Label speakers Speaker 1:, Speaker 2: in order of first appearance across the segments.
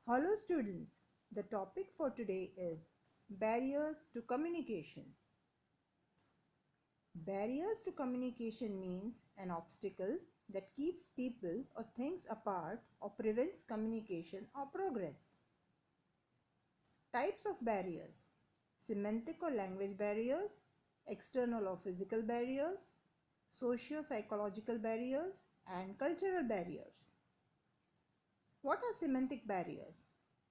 Speaker 1: Hello students, the topic for today is barriers to communication. Barriers to communication means an obstacle that keeps people or things apart or prevents communication or progress. Types of barriers: semantic or language barriers, external or physical barriers, socio-psychological barriers, and cultural barriers. What are semantic barriers?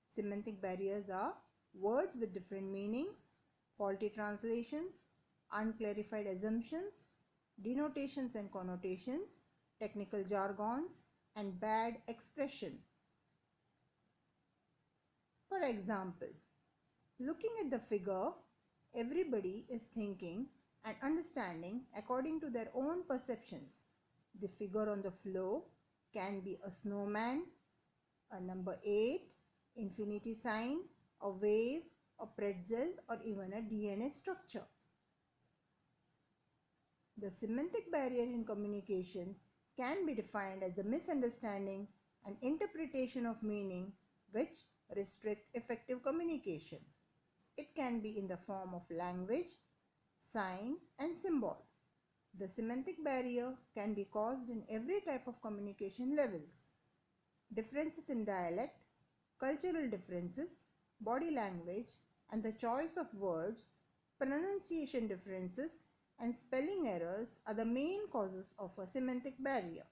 Speaker 1: Semantic barriers are words with different meanings, faulty translations, unclarified assumptions, denotations and connotations, technical jargons, and bad expression. For example, looking at the figure, everybody is thinking and understanding according to their own perceptions. The figure on the floor can be a snowman, a number 8, infinity sign, a wave, a pretzel, or even a DNA structure. The semantic barrier in communication can be defined as a misunderstanding and interpretation of meaning which restrict effective communication. It can be in the form of language, sign, and symbol. The semantic barrier can be caused in every type of communication levels. Differences in dialect, cultural differences, body language, and the choice of words, pronunciation differences, and spelling errors are the main causes of a semantic barrier.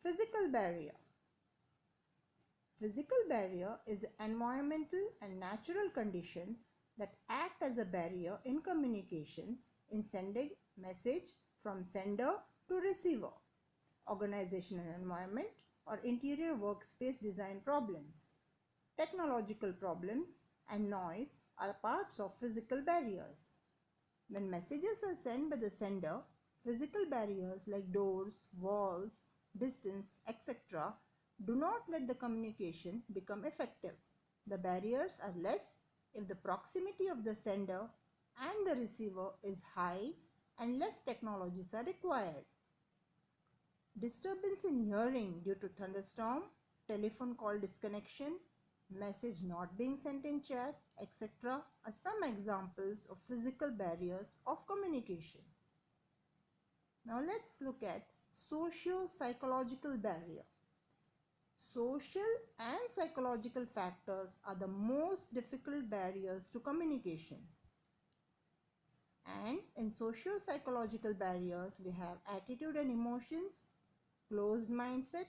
Speaker 1: Physical barrier. Physical barrier is an environmental and natural condition that act as a barrier in communication in sending message from sender to receiver. Organizational environment or interior workspace design problems, technological problems, and noise are parts of physical barriers. When messages are sent by the sender, physical barriers like doors, walls, distance, etc. do not let the communication become effective. The barriers are less if the proximity of the sender and the receiver is high and less technologies are required. Disturbance in hearing due to thunderstorm, telephone call disconnection, message not being sent in chat, etc. are some examples of physical barriers of communication. Now let's look at socio-psychological barrier. Social and psychological factors are the most difficult barriers to communication. And in socio-psychological barriers, we have attitude and emotions, closed mindset,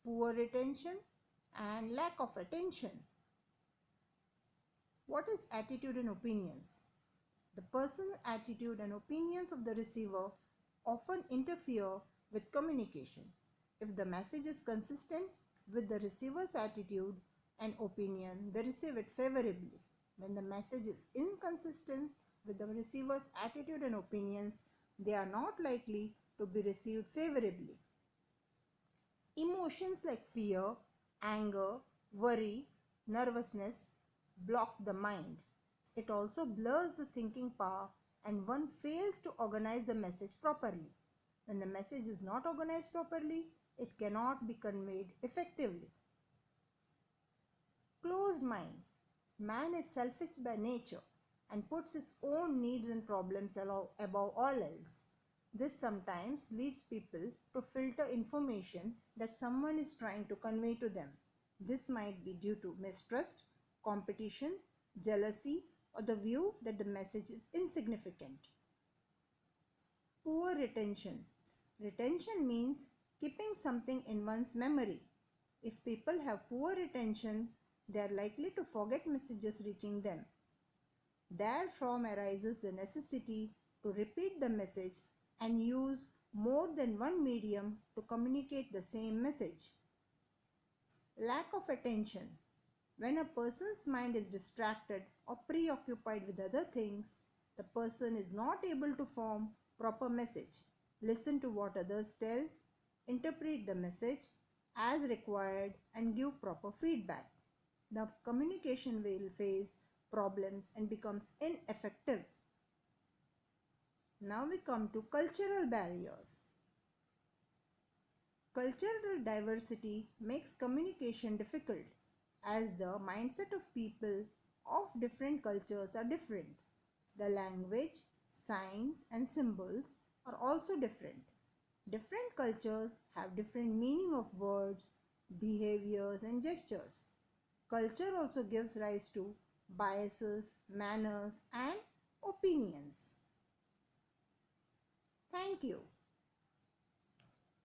Speaker 1: poor retention, and lack of attention. What is attitude and opinions? The personal attitude and opinions of the receiver often interfere with communication. If the message is consistent with the receiver's attitude and opinion, they receive it favorably. When the message is inconsistent with the receiver's attitude and opinions, they are not likely to be received favorably. Emotions like fear, anger, worry, nervousness block the mind. It also blurs the thinking power and one fails to organize the message properly. When the message is not organized properly, it cannot be conveyed effectively. Closed mind. Man is selfish by nature and puts his own needs and problems above all else. This sometimes leads people to filter information that someone is trying to convey to them. This might be due to mistrust, competition, jealousy, or the view that the message is insignificant. Poor retention. Retention means keeping something in one's memory. If people have poor retention, they are likely to forget messages reaching them. Therefrom arises the necessity to repeat the message and use more than one medium to communicate the same message. Lack of attention. When a person's mind is distracted or preoccupied with other things, the person is not able to form proper message, listen to what others tell, interpret the message as required, and give proper feedback. The communication will face problems and becomes ineffective. Now we come to cultural barriers. Cultural diversity makes communication difficult as the mindset of people of different cultures are different. The language, signs, and symbols are also different. Different cultures have different meaning of words, behaviors, and gestures. Culture also gives rise to biases, manners, and opinions. Thank you.